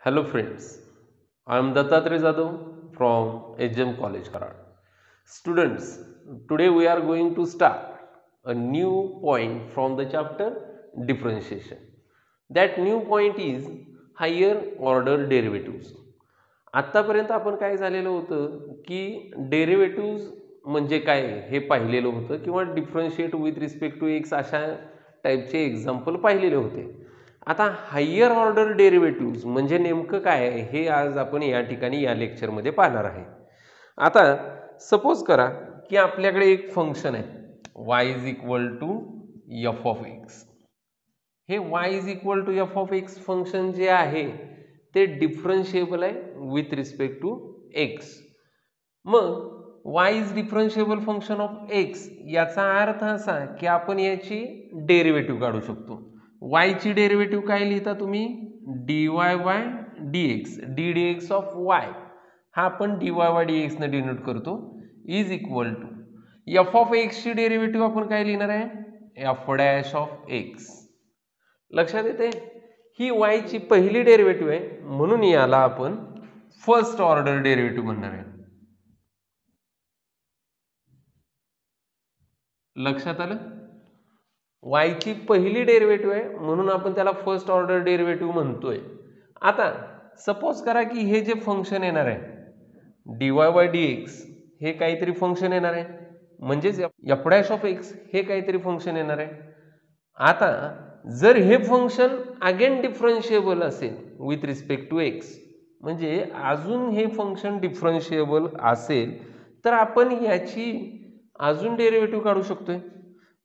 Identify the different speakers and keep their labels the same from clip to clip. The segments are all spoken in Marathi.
Speaker 1: Hello friends, I am Dattatreya Jadhav from HM College Karad. Students, today we are going to start a new point from the chapter differentiation. That new point is higher order derivatives. आत्तापर्यंत आपण काय झालेलं होतं की डेरिव्हेटिव्ह म्हणजे काय हे पाहिलेलं होतं किंवा differentiate with respect to x अशा टाईपचे एक्झाम्पल पाहिलेले होते. आता हायर ऑर्डर डेरिव्हेटिव्ह म्हणजे नेमकं काय आहे हे आज आपण या ठिकाणी या लेक्चरमध्ये पाहणार आहे. आता सपोज करा की आपल्याकडे एक फंक्शन आहे y is equal to F of X. हे y is equal to F of X function जे आहे ते डिफरन्शिएबल आहे विथ रिस्पेक्ट टू एक्स. मग y is differentiable function of X याचा अर्थ असा की आपण याची डेरिव्हेटिव्ह काढू शकतो. y ची डेरिव्हेटिव्ह काय लिहिता तुम्ही dy by dx, d d x of y हा आपण dy बाय dx ने डिनोट करतो is equal to F of x ची डेरिव्हेटिव्ह आपण काय लिहिणार आहे एफ डॅश ऑफ एक्स. लक्षात येते ही y ची पहिली डेरिव्हेटिव्ह आहे म्हणून याला आपण फर्स्ट ऑर्डर डेरिव्हेटिव्ह म्हणणार आहे. लक्षात आलं y ची पहिली डेरिव्हेटिव्ह आहे म्हणून आपण त्याला फर्स्ट ऑर्डर डेरिव्हेटिव्ह म्हणतोय. आता सपोज करा की हे जे फंक्शन येणार आहे dy बाय dx हे काहीतरी फंक्शन येणार आहे म्हणजेच एफ डॅश ऑफ एक्स हे काहीतरी फंक्शन येणार आहे. आता जर हे फंक्शन अगेन डिफरन्शिएबल असेल विथ रिस्पेक्ट टू एक्स म्हणजे अजून हे फंक्शन डिफरन्शिएबल असेल तर आपण याची अजून डेरिव्हेटिव्ह काढू शकतोय.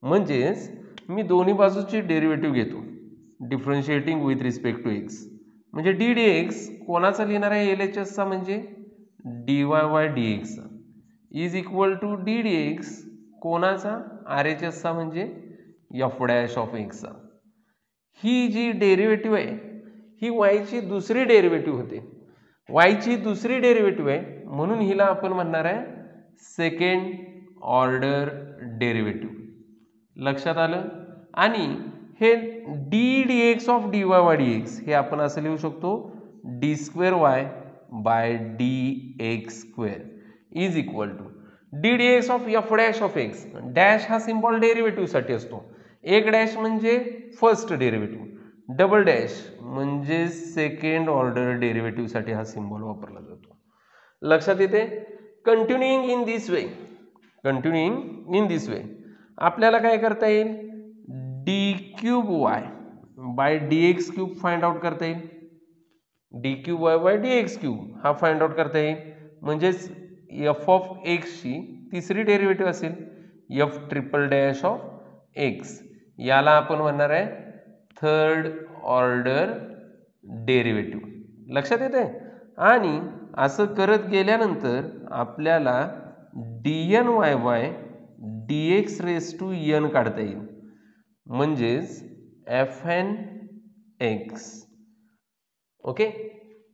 Speaker 1: म्हणजेच मी दोन्ही बाजूची डेरिव्हेटिव्ह घेतो differentiating with respect to x म्हणजे डी डी एक्स कोणाचा लिहिणार आहे एल एच एसचा म्हणजे डी वाय बाय डी एक्सचा is equal to d d x कोणाचा आर एच एसचा म्हणजे एफ डॅश ऑफ एक्सचा. ही जी डेरिव्हेटिव्ह आहे ही y ची दुसरी डेरिव्हेटिव्ह होते. y ची दुसरी डेरिव्हेटिव्ह आहे म्हणून हिला आपण म्हणणार आहे सेकंड ऑर्डर डेरिव्हेटिव्ह. लक्षात आलं. आणि हे d d x of d y by d x हे आपण असं लिहू शकतो d square y by d x square is equal to d d x of f dash of x. Dash हा सिम्बॉल डेरिव्हेटिव्ह साठी असतो. एक डॅश म्हणजे फर्स्ट डेरिव्हेटिव्ह, डबल डॅश म्हणजे सेकंड ऑर्डर डेरिव्हेटिव्ह साठी हा सिम्बॉल वापरला जातो. लक्षात येते. कंटिन्यूइंग इन दिस वे आपल्याला काय करता येईल D cube Y by d x cube find out करता येईल. D cube Y by d x cube हा फाइंड आउट करता येईल म्हणजेच एफ ऑफ एक्स ची तिसरी डेरिव्हेटिव्ह असेल F triple dash of x याला आपण म्हणणार आहे थर्ड ऑर्डर डेरिव्हेटिव्ह. लक्षात येते. आणि असं करत गेल्यानंतर आपल्याला d n y by d x raise to n काढता येईल म्हणजेच एफ एन एक्स. ओके.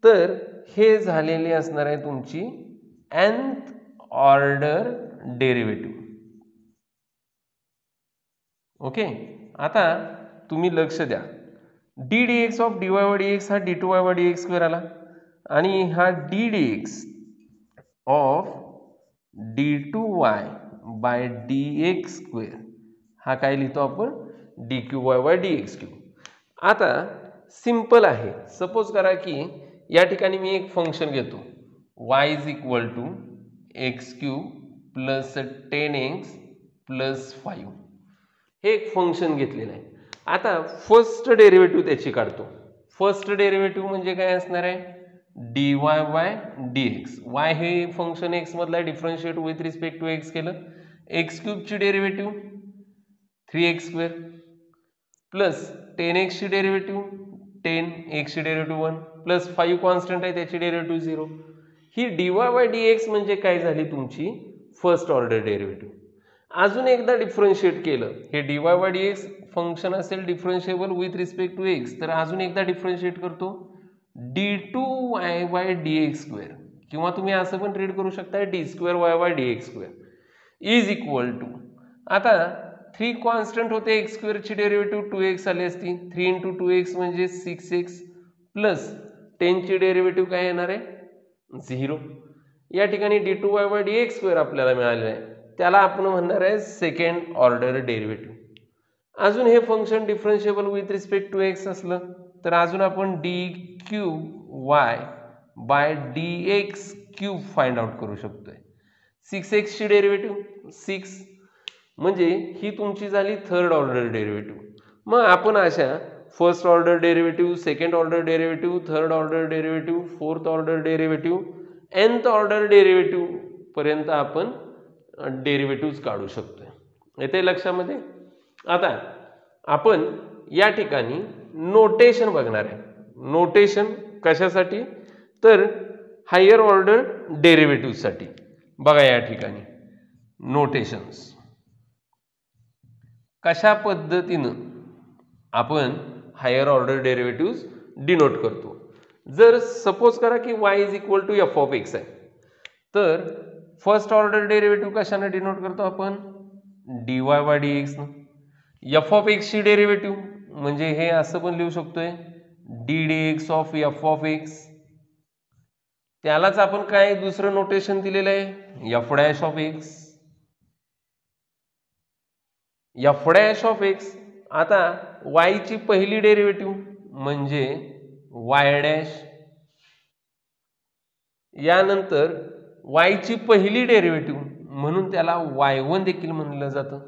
Speaker 1: तर हे झालेली असणार आहे तुमची nth ऑर्डर डेरिव्हेटिव्ह. ओके. आता तुम्ही लक्ष द्या d d x of d y by d x हा d two y by d x square आला आणि हा d d x of d two y by d x square हा काय लिहितो आपण d q y by d x q. आता सिंपल आहे. सपोज करा की या ठिकाणी मी एक फंक्शन घेतो y is equal to x cube plus 10x plus 5 हे एक फंक्शन घेतलेलं आहे. आता फर्स्ट डेरिव्हेटिव्ह त्याची काढतो. फर्स्ट डेरिव्हेटिव्ह म्हणजे काय असणार आहे d y by d x. Y हे फंक्शन एक्स मधला differentiate with respect to x केलं एक्स क्यूबची derivative 3x square plus 10x ची डेरिव्हेटिव्ह 10 x ची डेरिव्हेटिव्ह 1 प्लस 5 कॉन्स्टंट आहे त्याची डेरिव्हेटिव्ह 0. ही d y by d x म्हणजे काय झाली तुमची फर्स्ट ऑर्डर डेरिव्हेटिव्ह. अजून एकदा डिफरन्शिएट केलं हे d y by d x function असेल differentiable with respect to x तर अजून एकदा डिफरन्शिएट करतो d two y by d x square किंवा तुम्ही असं पण रीड करू शकता d square y by d x square is equal to आता 3 कॉन्स्टंट होते एक्स स्क्वेअरची डेरिव्हेटिव्ह 2x आली असती 3 × 2x म्हणजे 6x प्लस 10 ची डेरिव्हेटिव्ह काय येणार आहे 0. या ठिकाणी d2y/dx² आपल्याला मिळालेलं आहे, त्याला आपण म्हणणार आहे सेकंड ऑर्डर डेरिव्हेटिव्ह. अजून हे function differentiable with respect to x असलं तर अजून आपण d3y/dx³ फाइंड आउट करू शकतोय. 6x ची डेरिव्हेटिव्ह 6 म्हणजे ही तुमची झाली थर्ड ऑर्डर डेरिव्हेटिव्ह. मग आपण अशा first order derivative, second order derivative, third order derivative, fourth order derivative, nth order derivative पर्यंत आपण डेरिव्हेटिव्ह काढू शकतोय. येते लक्षामध्ये. आता आपण या ठिकाणी नोटेशन बघणार आहे. नोटेशन कशासाठी तर हायर ऑर्डर डेरिव्हेटिव्ह साठी. बघा या ठिकाणी नोटेशन्स कशा पद्धतीनं आपण हायर ऑर्डर डेरिव्हेटिव्ह डिनोट करतो. जर सपोज करा की y = f(x) आहे तर फर्स्ट ऑर्डर डेरिव्हेटिव्ह कशाने डिनोट करतो आपण dy/dx न. f(x) ची डेरिव्हेटिव्ह म्हणजे हे असं पण लिहू शकतोय ddx(f)(x). त्यालाच आपण काय दुसरं नोटेशन दिलेलं आहे f'(x). f'(x). आता y ची पहिली डेरिव्हेटिव्ह म्हणजे y', यानंतर y ची पहिली डेरिव्हेटिव्ह म्हणून त्याला y1 देखील म्हणलं जातं.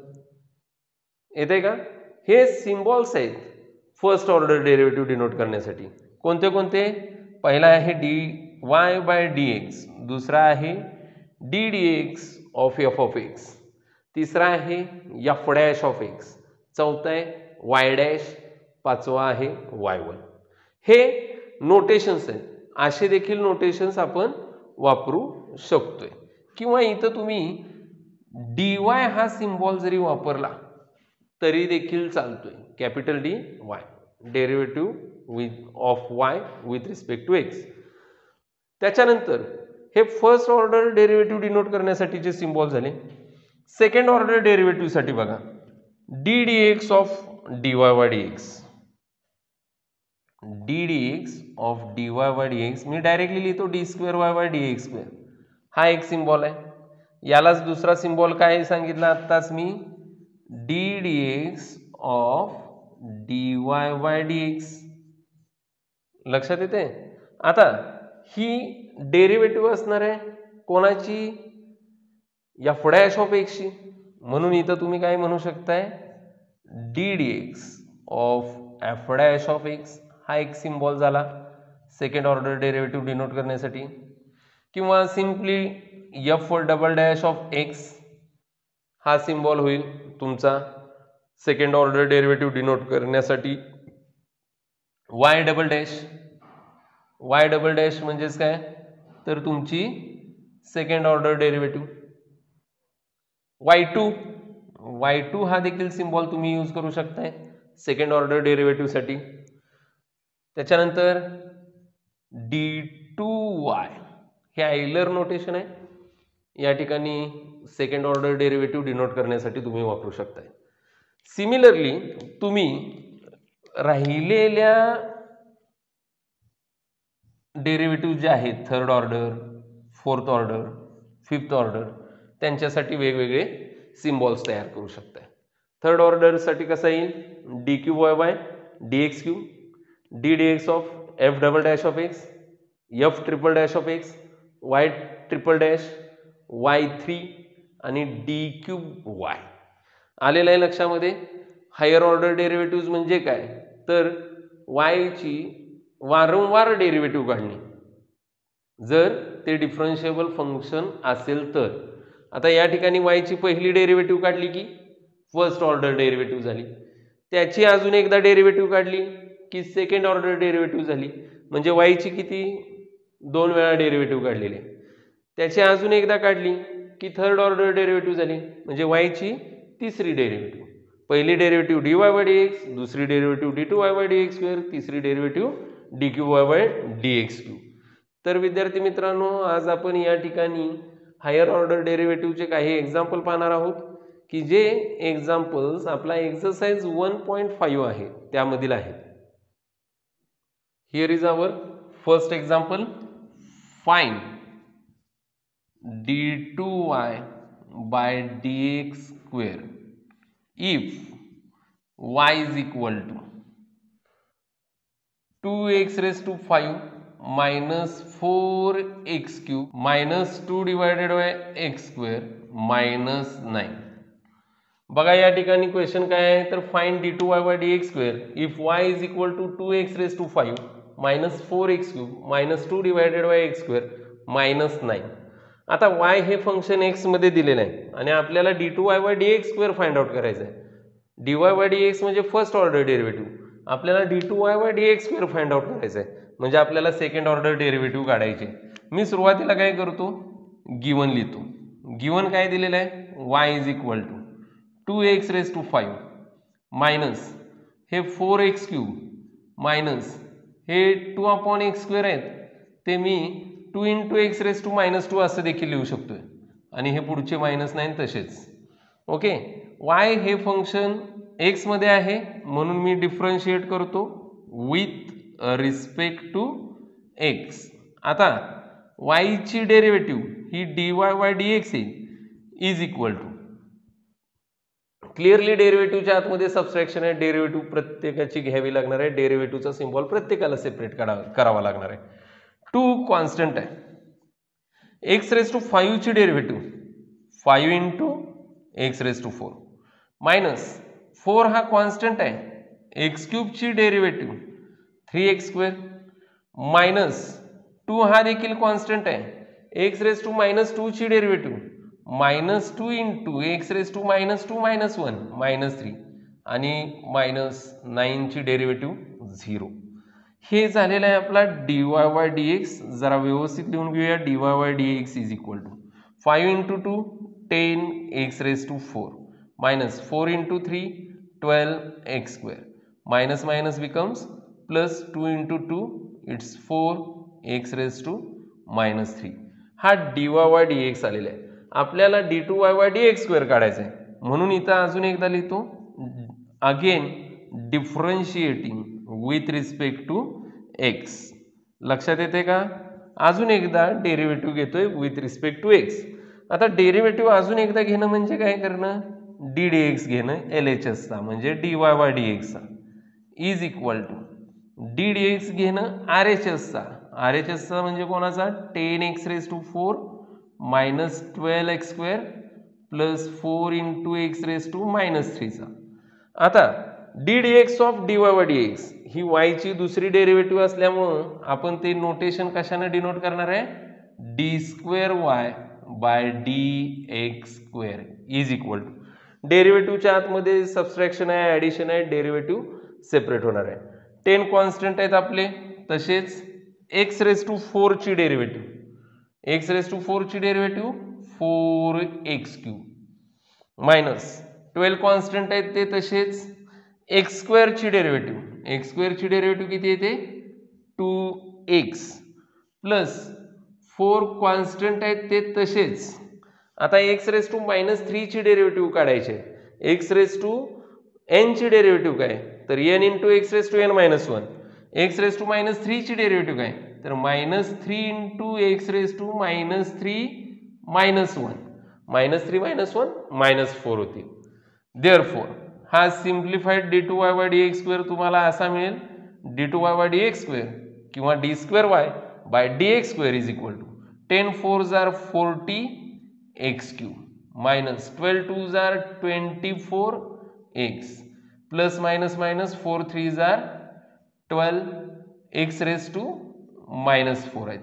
Speaker 1: येते का. हे सिम्बॉल्स आहेत फर्स्ट ऑर्डर डेरिव्हेटिव्ह डिनोट करण्यासाठी. कोणते कोणते. पहिला आहे dy/dx, दुसरा आहे ddx(f)(x), तिसरा आहे f'(x), चौथा आहे y', पाचवा आहे y1. हे नोटेशन्स आहेत. असे देखील नोटेशन्स आपण वापरू शकतोय. किंवा इथं तुम्ही dy हा सिम्बॉल जरी वापरला तरी देखील चालतोय. Capital dy derivative of y with respect to x. त्याच्यानंतर हे फर्स्ट ऑर्डर डेरिव्हेटिव्ह डिनोट करण्यासाठीचे सिम्बॉल झाले. सेकंड ऑर्डर डेरिव्हेटिव्ह साठी बघा ddx(dy/dx). ddx(dy/dx) मी डायरेक्टली लिहितो d2y/dx². हा एक सिम्बॉल आहे. यालाच दुसरा सिम्बॉल काय सांगितला आत्ताच मी ddx(dy/dx). लक्षात येते. आता ही डेरिव्हेटिव्ह असणार आहे कोणाची f'(x) ची. म्हणून इथं तुम्ही काय म्हणू शकताय ddx(f'(x). हा एक सिम्बॉल झाला सेकंड ऑर्डर डेरिव्हेटिव्ह डिनोट करण्यासाठी. किंवा सिम्पली f'(x) हा सिम्बॉल होईल तुमचा सेकंड ऑर्डर डेरिव्हेटिव्ह डिनोट करण्यासाठी. y'' म्हणजेच काय तर तुमची सेकंड ऑर्डर डेरिव्हेटिव्ह. y2 हा देखील सिम्बॉल तुम्ही यूज करू शकताय सेकंड ऑर्डर डेरिव्हेटिव्ह साठी. त्याच्यानंतर d2y हे आयलर नोटेशन आहे. या ठिकाणी सेकंड ऑर्डर डेरिव्हेटिव्ह डिनोट करण्यासाठी तुम्ही वापरू शकताय. सिमिलरली तुम्ही राहिलेल्या डेरिव्हेटिव्ह जे आहेत third order, fourth order, fifth order त्यांच्यासाठी वेगवेगळे सिम्बॉल्स तयार करू शकताय. थर्ड ऑर्डर साठी कसा येईल d3y/dx3, ddx(f''(x), f''(x), y'', आणि d3y आलेलं आहे लक्षामध्ये. हायर ऑर्डर डेरिव्हेटिव्ह म्हणजे काय तर y ची वारंवार डेरिव्हेटिव्ह काढणे जर ते डिफरन्शिएबल फंक्शन असेल तर. आता या ठिकाणी y ची पहिली डेरिव्हेटिव्ह काढली की फर्स्ट ऑर्डर डेरिव्हेटिव्ह झाली. त्याची अजून एकदा डेरिव्हेटिव्ह काढली की सेकंड ऑर्डर डेरिव्हेटिव्ह झाली. म्हणजे y ची किती 2 वेळा डेरिव्हेटिव्ह काढलेली. त्याची अजून एकदा काढली की थर्ड ऑर्डर डेरिव्हेटिव्ह झाली. म्हणजे y ची तिसरी डेरिव्हेटिव्ह. पहिली डेरिव्हेटिव्ह dy/dx, दुसरी डेरिव्हेटिव्ह d2y/dx², तिसरी डेरिव्हेटिव्ह d3y/dx². तर विद्यार्थी मित्रांनो आज आपण या ठिकाणी हायर ऑर्डर डेरिव्हेटिव्हचे काही एक्झाम्पल पाहणार आहोत की जे एक्झाम्पल्स आपला एक्सरसाइज 1.5 आहे त्यामधील आहेत. Here is our first example, find d2y by dx square if y is equal to 2x raised to 5 minus 4x cube minus 2 divided by x square minus 9. बघा या ठिकाणी क्वेश्चन काय आहे तर find d2y by dx square if y is equal to 2x raised to 5 minus 4x cube minus 2 divided by x square minus 9. आता y हे फंक्शन x मध्ये दिलेलं आहे आणि आपल्याला d2y by dx square find out करायचं आहे. dy by dx म्हणजे फर्स्ट ऑर्डर डेरिव्हेटिव्ह, आपल्याला d2y by dx square find out करायचं आहे म्हणजे आपल्याला सेकंड ऑर्डर डेरिव्हेटिव्ह काढायचे. मी सुरुवातीला काय करतो, गिवन लिहितो. गिवन काय दिलेलं आहे, y is equal to 2x raise to 5 minus हे 4x क्यूब मायनस हे 2 अपॉन x स्क्वेअर आहेत ते मी 2 into x raise to minus 2 असं देखील लिहू शकतोय आणि हे पुढचे मायनस 9 तसेच. ओके, y हे फंक्शन x मध्ये आहे म्हणून मी डिफरन्शिएट करतो विथ रिस्पेक्ट टू x. आता y ची डेरिव्हेटिव्ह ही dy by dx is equal to, clearly डेरिव्हेटिव्हच्या आतमध्ये सबट्रॅक्शन आहे, डेरिव्हेटिव्ह प्रत्येकाची घ्यावी लागणार आहे, डेरिव्हेटिव्हचा सिम्बॉल प्रत्येकाला सेपरेट करावा लागणार आहे. 2 कॉन्स्टंट आहे, x रेज टू 5 ची derivative 5 into x raise to 4 minus 4 हा कॉन्स्टंट आहे, एक्स क्यूब ची डेरिव्हेटिव्ह 3x स्क्वेअर मायनस 2 हा देखील कॉन्स्टंट आहे, एक्स रेज टू मायनस 2 ची derivative minus 2 into x raise to minus 2 minus 1 minus 3 आणि मायनस 9 ची डेरिव्हेटिव्ह 0. हे झालेलं आहे आपला dy बाय dx. जरा व्यवस्थित लिहून घेऊया, dy by dx is equal to 5 into 2 10 x raise to 4 minus 4 into 3 12 x square minus minus becomes plus 2 into 2 it's 4 x raised to minus 3. हा dy by dx आलेला आहे. आपल्याला d2y by dx स्क्वेअर काढायचा आहे म्हणून इथं अजून एकदा लिहितो, again differentiating with respect to x. लक्षात येते का? अजून एकदा डेरिव्हेटिव्ह घेतोय विथ रिस्पेक्ट टू x. आता डेरिव्हेटिव्ह अजून एकदा घेणं म्हणजे काय करणं, डी डी एक्स घेणं LHS चा म्हणजे dy बाय dx चा is equal to d d x घेणं RHS चा, RHS चा म्हणजे कोणाचा 10x raise to 4 minus 12x square plus 4 into x raise to minus 3 चा. आता d d x of dy by dx ही y ची दुसरी डेरिव्हेटिव्ह असल्यामुळं आपण ते नोटेशन कशाने डिनोट करणार आहे, d square y by d x square is equal to, डेरिव्हेटिव्हच्या आतमध्ये सबट्रॅक्शन आहे, ऍडिशन आहे, डेरिव्हेटिव्ह सेपरेट होणार आहे. 10 कॉन्स्टंट आहेत आपले, तसेच एक्स रेज टू 4 ची डेरिव्हेटिव्ह, एक्स रेज टू 4 ची derivative 4x cube minus 12 constant आहेत ते तसेच एक्स स्क्वेअर ची डेरिव्हेटिव्ह, एक्स स्क्वेअर ची डेरिव्हेटिव्ह किती येते 2x प्लस 4 कॉन्स्टंट आहेत ते तसेच. आता एक्स रेज टू मायनस 3 ची डेरिव्हेटिव्ह काढायचे, एक्स रेज टू n ची डेरिव्हेटिव्ह काय तर n into x raise to n minus 1, x raise to minus 3 ची डेरिव्हेटिव्ह काय तर minus 3 into x raise to minus 3 minus 1, minus 3 minus 1 minus 4 होती. देअरफॉर हा simplified d2y by dx square तुम्हाला असा मिळेल, d2y बाय dx स्क्वेअर किंवा d square y by dx square is equal to 10 4s are 40 x cube minus 12 2s are 24 x plus minus minus 4 3s are 12 x raise to minus 4 आहेत.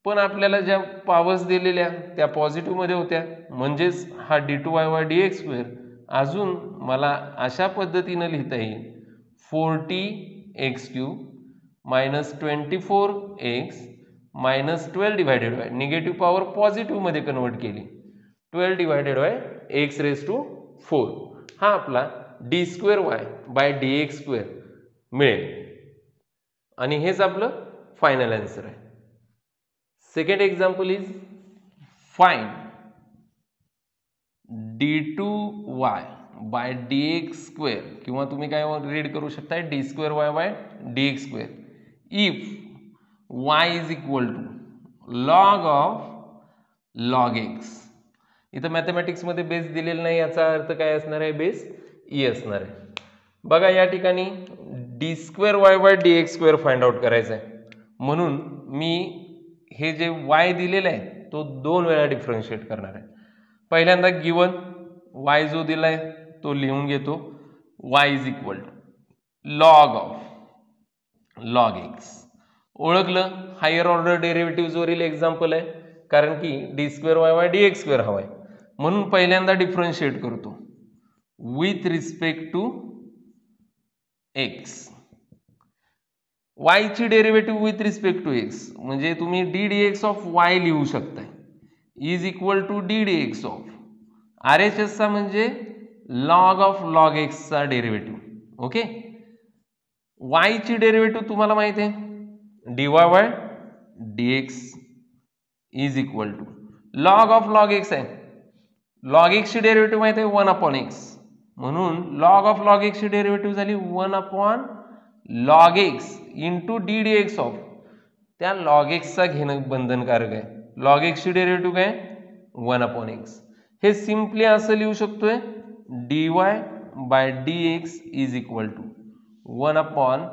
Speaker 1: पण आपल्याला ज्या पॉवर्स दिलेल्या त्या पॉझिटिव्ह मध्ये होत्या म्हणजेच हा d2y बाय dx स्क्वेअर अजून मला अशा पद्धतीने लिहिता येईल 40x cube minus 24x minus 12 divided by negative power positive मध्ये कन्वर्ट केली 12 divided by x raise to 4. हा आपला d square y by d x square मिळेल आणि हेच आपलं फायनल आन्सर आहे. Second example is find d2y by dx square किंवा तुम्ही काय रीड करू शकता d square y by dx square if y is equal to log of log x. इथं मॅथमॅटिक्समध्ये बेस दिलेला नाही, याचा अर्थ काय असणार आहे, बेस ई असणार आहे. बघा या ठिकाणी D square y by d x square find out करायचं आहे. म्हणून मी हे जे वाय दिलेलं आहे तो 2 वेळा डिफरन्शिएट करणार आहे. पहिल्यांदा गिवन वाय जो दिलाय तो लिहून घेतो. Y is equal to log of log x. ओळखलं, हायर ऑर्डर डेरिव्हेटिव्ह वरील एक्झाम्पल आहे, कारण की d square y by d x square हवाय. म्हणून पहिल्यांदा डिफरन्शिएट करतो with respect to x. Y ची derivative with respect to x म्हणजे तुम्ही d d x of y लिहू शकताय is equal to d d x of R H S चा म्हणजे लॉग ऑफ लॉग एक्सचा डेरिव्हेटिव्ह. ओके, वाय ची डेरिव्हेटिव्ह तुम्हाला माहिती आहे d y by d x is equal to log of log x आहे. लॉग एक्सची डेरिव्हेटिव्ह माहिती आहे 1 अपॉन एक्स, म्हणून लॉग ऑफ लॉग एक्सची डेरिव्हेटिव्ह झाली 1 upon log x into d d x of त्या लॉग एक्सचा घेणं बंधनकारक आहे. लॉग एक्सची डेरिव्हेटिव्ह काय 1 अपॉन एक्स. हे सिम्पली असं लिहू शकतोय d y by d x is equal to 1 upon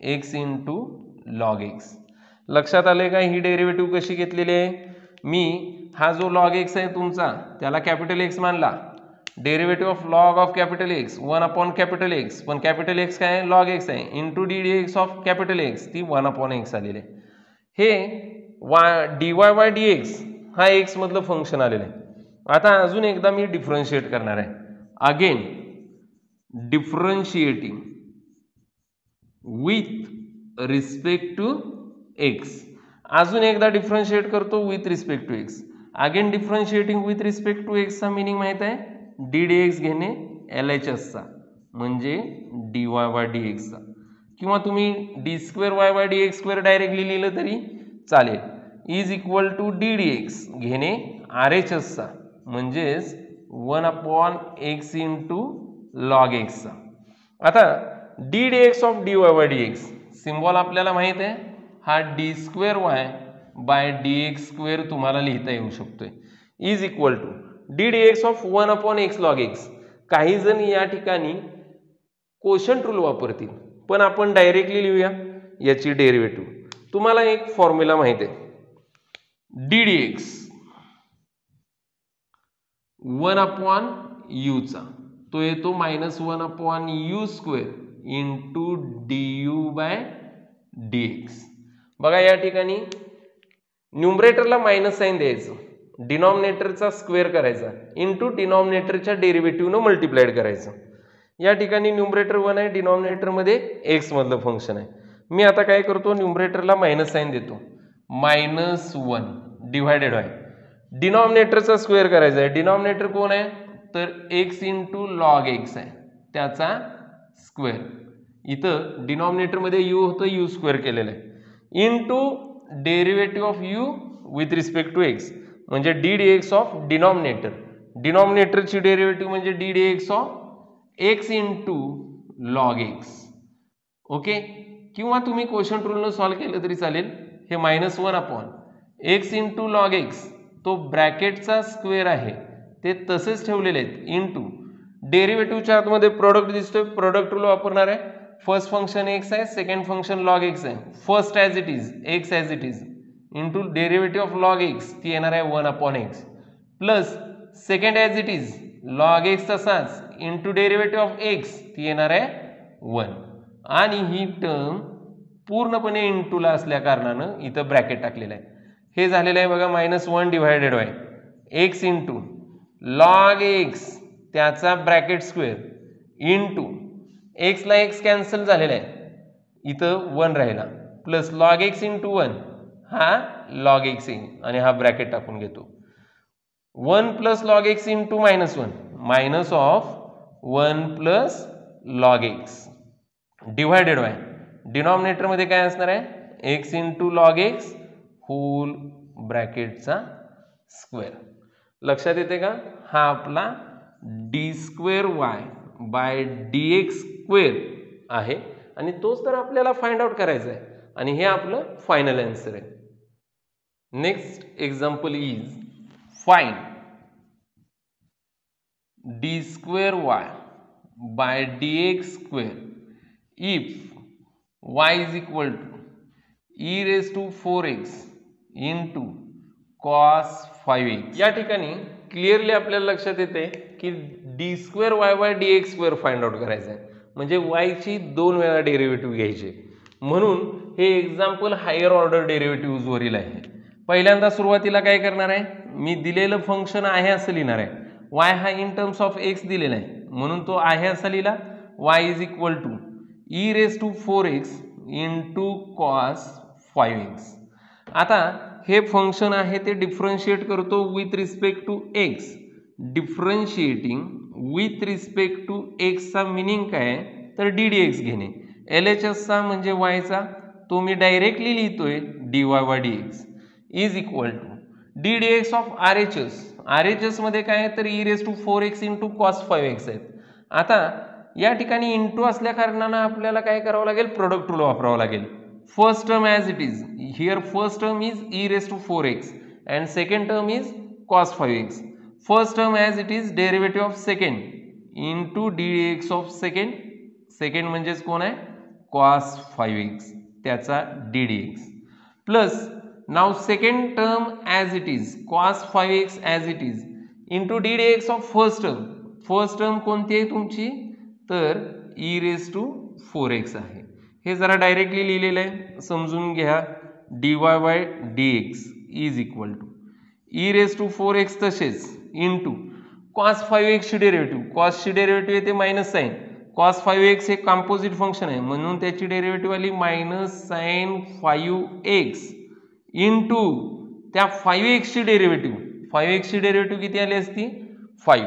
Speaker 1: x into log x. लक्षात आले का ही डेरिव्हेटिव्ह कशी घेतलेली आहे. मी हा जो लॉग एक्स आहे तुमचा त्याला कॅपिटल एक्स मानला. Derivative of log of capital x 1 upon capital x, पण कॅपिटल एक्स काय आहे लॉग एक्स आहे, into d d x of capital x ती 1 अपॉन एक्स आलेली आहे. हे d y by d x हा एक्स मधलं फंक्शन आलेलं आहे. आता अजून एकदा मी डिफरन्शिएट करणार आहे. Again differentiating with respect to x. अजून एकदा डिफरन्शिएट करतो with respect to x. Again differentiating with respect to एक्सचा मिनिंग माहित आहे डी डी एक्स घेणे एल एच एसचा म्हणजे डी वाय बाय डी एक्सचा, किंवा तुम्ही d square y by d x square directly लिहिलं तरी चालेल. Is equal to d d x घेणे आर एच एसचा म्हणजेच 1 अपॉन एक्स इंटू लॉग एक्सचा. आता d d x of d y by d x symbol आपल्याला माहित आहे, हा d square y by d x square तुम्हाला लिहिता येऊ शकतोय is equal to d d x of 1 upon x log x. काही जण या ठिकाणी कोशंट रूल वापरतील, पण आपण डायरेक्टली लिहूया याची डेरिव्हेटिव्ह. तुम्हाला एक फॉर्म्युला माहिती आहे d d x 1 upon u चा, तो येतो -1 upon u square into d u by d x. बघा या ठिकाणी न्यूमरेटरला मायनस साइन द्यायचं, डिनॉमिनेटरचा स्क्वेअर करायचा इंटू डिनॉमिनेटरच्या डेरिव्हेटिव्हनं मल्टिप्लाइड करायचं. या ठिकाणी न्यूमरेटर 1 आहे, डिनॉमिनेटरमध्ये एक्स मधलं फंक्शन आहे. मी आता काय करतो न्यूमरेटरला मायनस साइन देतो -1 डिवायडेड बाय डिनॉमिनेटरचा स्क्वेअर करायचा आहे. डिनॉमिनेटर कोण आहे तर एक्स इंटू लॉग एक्स आहे त्याचा स्क्वेअर. इथं डिनॉमिनेटरमध्ये यू होतं यू स्क्वेअर केलेलं आहे into derivative of u with respect to x म्हणजे d d x of denominator. डिनॉमिनेटरची डेरिव्हेटिव्ह म्हणजे d d x of x into log x. Okay, किंवा तुम्ही क्वोशंट रूलनं सॉल्व्ह केलं तरी चालेल. हे -1 upon x into log x तो ब्रॅकेटचा स्क्वेअर आहे ते तसेच ठेवलेले आहेत इंटू डेरिव्हेटिव्हच्या आतमध्ये प्रोडक्ट दिसतोय, प्रोडक्ट रूल वापरणार आहे. फर्स्ट फंक्शन एक्स आहे, सेकंड फंक्शन लॉग एक्स आहे. First as it is x as it is into derivative of log x ती येणार आहे 1 upon x plus second as it is log x तसाच इंटू डेरिव्हेटिव्ह ऑफ एक्स ती येणार आहे 1. आणि ही टर्म पूर्णपणे इंटूला असल्या कारणानं इथं ब्रॅकेट टाकलेलं आहे. हे झालेलं आहे बघा -1 divided by x into log x त्याचा ब्रॅकेट स्क्वेअर इंटू एक्सला एक्स कॅन्सल झालेला आहे इथं 1 राहिला प्लस लॉग एक्स इंटू 1 हा लॉग एक्स येईल आणि हा ब्रॅकेट टाकून घेतो 1 plus log x into -1 minus of 1 plus log x divided by डिनॉमिनेटरमध्ये काय असणार आहे x into log x whole ब्रॅकेटचा स्क्वेअर. लक्षात येते का. हा आपला d square y by d x square आहे आणि तोच तर आपल्याला फाइंड आउट करायचा आहे. आणि हे आपलं फायनल आन्सर आहे. Next example is find d square y by d x square if y is equal to e raise to 4x into cos 5x. या ठिकाणी क्लिअरली आपल्याला लक्षात येते की d square y by d x square find out करायचं आहे, म्हणजे वायची 2 वेळा डेरिव्हेटिव्ह घ्यायचे. म्हणून हे एक्झाम्पल हायर ऑर्डर डेरिव्हेटिव्ह वरील आहे. पहिल्यांदा सुरुवातीला काय करणार आहे, मी दिलेलं फंक्शन आहे असं लिहिणार आहे. वाय हा इन टर्म्स ऑफ एक्स दिलेला आहे म्हणून तो आहे असा लिहिला. Y is equal to e raise to 4x into cos 5x. आता हे फंक्शन आहे ते डिफरन्शिएट करतो with respect to x. Differentiating with respect to एक्सचा मिनिंग काय आहे तर डी डी एक्स घेणे. LHSचा म्हणजे वायचा तो मी डायरेक्टली लिहितोय dy by dx is equal to d d x of RHS. RHS मध्ये काय आहे तर e raise to 4x into cos 5x आहेत. आता या ठिकाणी इंटू असल्या कारणानं आपल्याला काय करावं लागेल, प्रोडक्ट रूल वापरावं लागेल. First term as it is here, first term is e raise to 4x and second term is cos 5x. First term as it is derivative of second into d d x of second. Second म्हणजेच कोण आहे कॉस 5x त्याचा डी डी एक्स प्लस नाव second term as it is cos 5x as it is into d d x of first term. First term कोणती आहे तुमची तर ई रेज टू 4x आहे. हे जरा डायरेक्टली लिहिलेलं आहे समजून घ्या. dy by dx is equal to e raise to 4x तसेच इंटू कॉस 5x ची डेरिव्हेटिव्ह. कॉसची डेरिव्हेटिव्ह येते मायनस साईन. कॉस 5x हे कॉम्पोजिट फंक्शन आहे म्हणून त्याची डेरिव्हेटिव्ह आली मायनस साईन 5x इंटू त्या 5x ची डेरिव्हेटिव्ह. 5x ची डेरिव्हेटिव्ह किती आली असती 5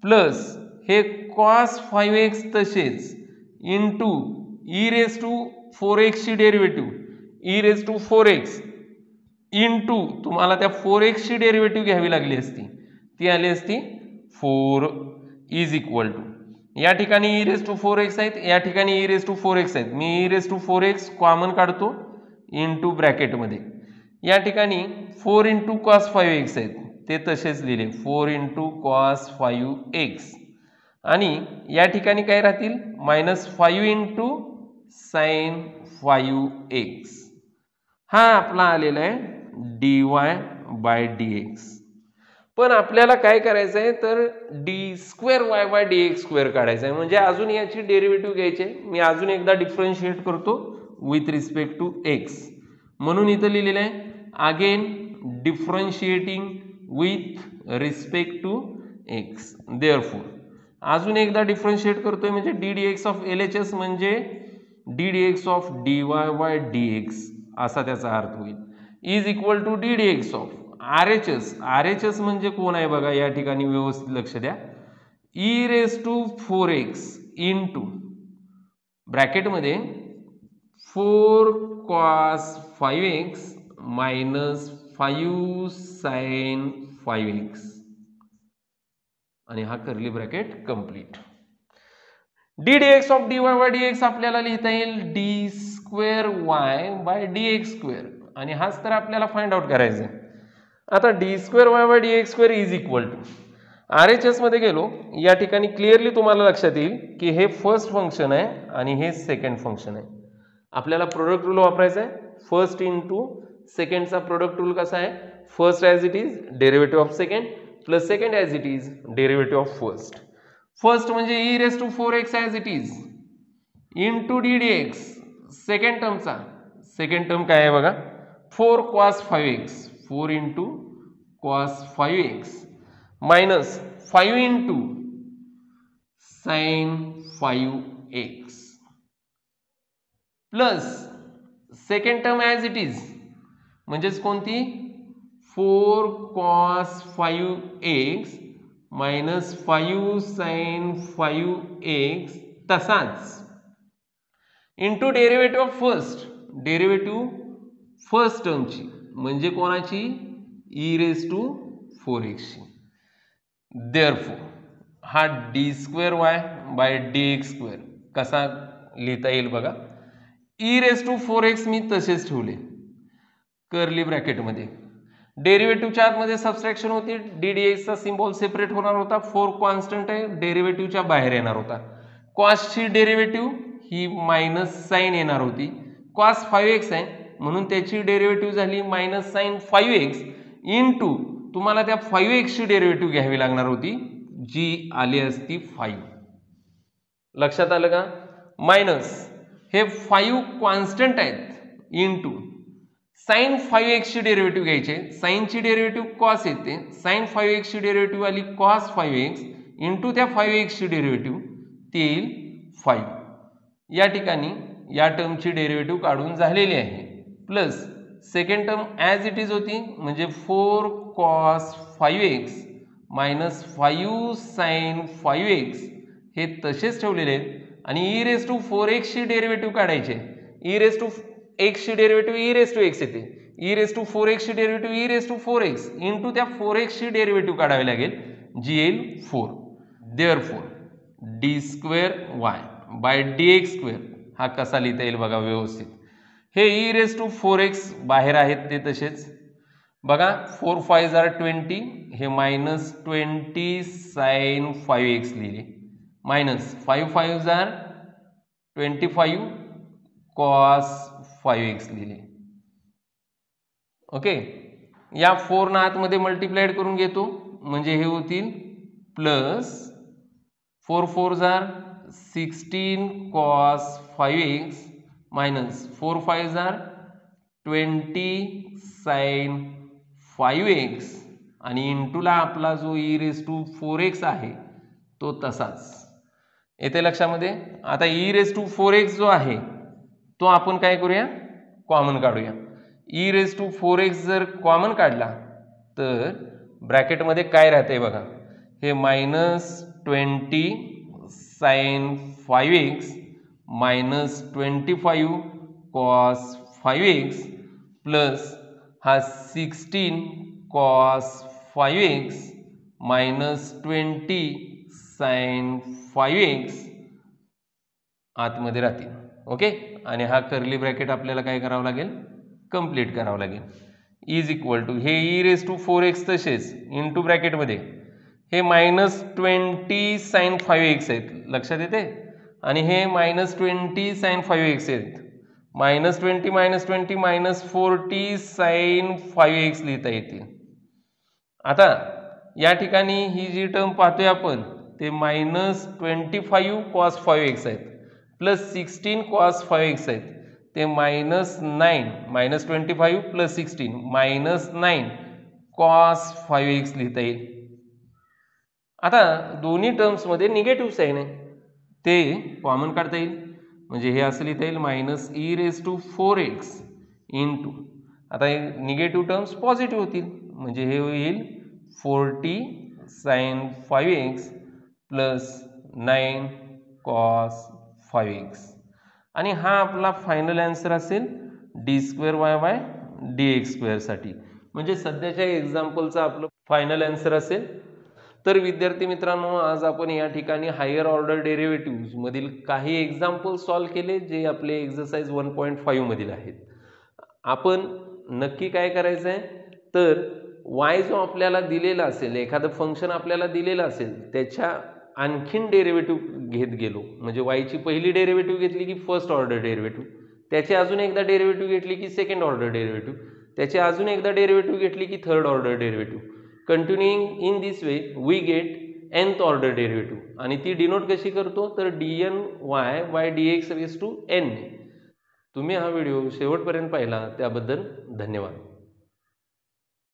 Speaker 1: प्लस हे कॉस 5x तसेच into E raise to 4x ची derivative e raise to 4x into तुम्हाला त्या 4x ची डेरिव्हेटिव्ह घ्यावी लागली असती ती आली असती 4 इज इक्वल टू. या ठिकाणी ई रेज टू 4x आहेत, या ठिकाणी ई रेज टू 4x आहेत. मी e raise to 4x common काढतो इंटू ब्रॅकेटमध्ये. या ठिकाणी 4 इंटू कॉस 5x आहेत ते तसेच लिहिले 4 इंटू कॉस 5x आणि या ठिकाणी काय राहतील मायनस 5 इंटू साइन 5x. हा आपला आलेला आहे dy बाय dx. पण आपल्याला काय करायचं आहे तर D square y by d x square काढायचं आहे, म्हणजे अजून याची डेरिव्हेटिव्ह घ्यायची आहे. मी अजून एकदा डिफरन्शिएट करतो विथ रिस्पेक्ट टू एक्स म्हणून इथं लिहिलेलं आहे again differentiating with respect to x. Therefore अजून एकदा डिफरन्शिएट करतोय म्हणजे d d x of LHS म्हणजे d d x of dy by dx असा त्याचा अर्थ होईल is equal to d d x of RHS. RHS म्हणजे कोण आहे बघा या ठिकाणी व्यवस्थित लक्ष द्या. E raise to 4x into ब्रॅकेटमध्ये 4 cos 5x minus 5 sine 5x आणि हा curly bracket complete. D d x of dy by dx आपल्याला लिहिता येईल d square y by dx square आणि हाच तर आपल्याला फाइंड आउट करायचा आहे. आता d square y by dx square is equal to RHS मध्ये गेलो. या ठिकाणी क्लिअरली तुम्हाला लक्षात येईल की हे फर्स्ट फंक्शन आहे आणि हे सेकंड फंक्शन आहे. आपल्याला प्रोडक्ट रूल वापरायचा आहे. फर्स्ट इंटू सेकंडचा प्रोडक्ट रूल कसा आहे first as it is derivative of second plus second as it is derivative of first. First म्हणजे e raise to 4x as it is into d d x. Second टर्मचा सेकंड टर्म काय आहे बघा 4 cos 5x 4 into cos 5x minus 5 into sine 5x plus second term as it is म्हणजेच कोणती 4 cos 5x minus 5 sine 5x तसाच into derivative of first. Derivative first टर्मची म्हणजे कोणाची ई रेज टू 4x ची. देअरफॉर हा d square y by d x square कसा लिहिता येईल बघा e⁴x मी तसेच ठेवले कर्ली ब्रॅकेटमध्ये. डेरिव्हेटिव्हच्या आतमध्ये सबस्ट्रॅक्शन होती, ddxचा सिम्बॉल सेपरेट होणार होता, 4 कॉन्स्टंट आहे, डेरिव्हेटिव्हच्या बाहेर येणार होता. कॉसची डेरिव्हेटिव्ह ही मायनस साईन येणार होती. कॉस 5x आहे म्हणून त्याची डेरिव्हेटिव्ह झाली मायनस साईन 5x इंटू तुम्हाला त्या 5x ची डेरिव्हेटिव्ह घ्यावी लागणार होती जी आली असती 5. लक्षात आलं का? मायनस हे 5 कॉन्स्टंट आहेत इंटू साइन 5x ची डेरिव्हेटिव्ह घ्यायचे. साइनची डेरिव्हेटिव्ह कॉस येते, साइन 5x ची डेरिव्हेटिव्ह आली कॉस 5x इंटू त्या 5x ची डेरिव्हेटिव्ह ती येईल 5. या ठिकाणी या टर्मची डेरिव्हेटिव्ह काढून झालेली आहे. Plus second term as it is होती म्हणजे 4 cos 5x minus 5 sine 5x हे तसेच ठेवलेले आहेत. आणि e⁴x ची डेरिव्हेटिव्ह काढायचे. e⁴x ची डेरिव्हेटिव्ह e⁴x येते, e⁴x ची डेरिव्हेटिव्ह e⁴x इंटू त्या 4x ची डेरिव्हेटिव्ह काढावी लागेल जी येईल 4. देअरफॉर d² बाय dx² हा कसा लिहिता येईल बघा व्यवस्थित. हे e⁴x बाहेर आहेत ते तसेच बघा. 4 5 20 हे मायनस 20 साइन 5x लिहिले मायनस 5 5 25 कॉस 5x लिहिले. ओके, या 4 ना आतमध्ये मल्टिप्लाइड करून घेतो म्हणजे हे होतील plus 4 4 16 cos 5x minus 4 5 20 sine 5x आणि इंटूला आपला जो e⁴x आहे तो तसाच येते लक्षामध्ये. आता e⁴x जो आहे तो आपण काय करूया, कॉमन काढूया. e⁴x जर कॉमन काढला तर ब्रॅकेटमध्ये काय राहते बघा, हे minus 20 sine 5x minus 25 cos 5x plus हा 16 cos 5x minus 20 sine 5x आतमध्ये राहतील. ओके, आणि हा कर्ली ब्रॅकेट आपल्याला काय करावं लागेल, कंप्लीट करावं लागेल. इज इक्वल टू हे e⁴x तसेच इंटू ब्रॅकेटमध्ये हे मायनस 20 साइन 5x आहेत लक्षात येते, आणि हे मायनस 20 साइन 5x आहेत. मायनस 20 मायनस 40 साइन 5x लिहिता येते. आता या ठिकाणी ही जी टर्म पाहतोय आपण ते मायनस 25 कॉस 5x आहेत प्लस 16 कॉस 5x आहेत, ते minus 9 minus 25 plus 16 minus 9 cos 5x लिहिता येईल. आता दोन्ही टर्म्समध्ये निगेटिव्ह साईन आहे ते कॉमन काढता येईल म्हणजे हे असं लिहिता येईल मायनस e⁴x इंटू आता हे निगेटिव्ह टर्म्स पॉझिटिव्ह होतील म्हणजे हे होईल 40 sign 5x plus 9 cos 5x आणि हा आपला फायनल आन्सर असेल d² बाय dx² साठी. म्हणजे सध्याच्या एक्झाम्पलचा आपलं फायनल आन्सर असेल. तर विद्यार्थी मित्रांनो, आज आपण या ठिकाणी हायर ऑर्डर डेरिव्हेटिव्ह्ज मधील काही एक्झाम्पल सॉल्व्ह केले जे आपले एक्सरसाइज 1.5 मधील आहेत. आपण नक्की काय करायचं आहे तर y जो आपल्याला दिलेला असेल, एखादं फंक्शन आपल्याला दिलेलं असेल त्याच्या आणखीन डेरिव्हेटिव्ह घेत गेलो म्हणजे y ची पहिली डेरिव्हेटिव्ह घेतली की फर्स्ट ऑर्डर डेरिव्हेटिव्ह, त्याची अजून एकदा डेरिव्हेटिव्ह घेतली की सेकंड ऑर्डर डेरिव्हेटिव्ह, त्याची अजून एकदा डेरिव्हेटिव्ह घेतली की third order derivative. Continuing in this way we get nth order derivative आणि ती डिनोट कशी करतो तर dny by dx raise to n. तुम्ही हा व्हिडिओ शेवटपर्यंत पाहिला त्याबद्दल धन्यवाद.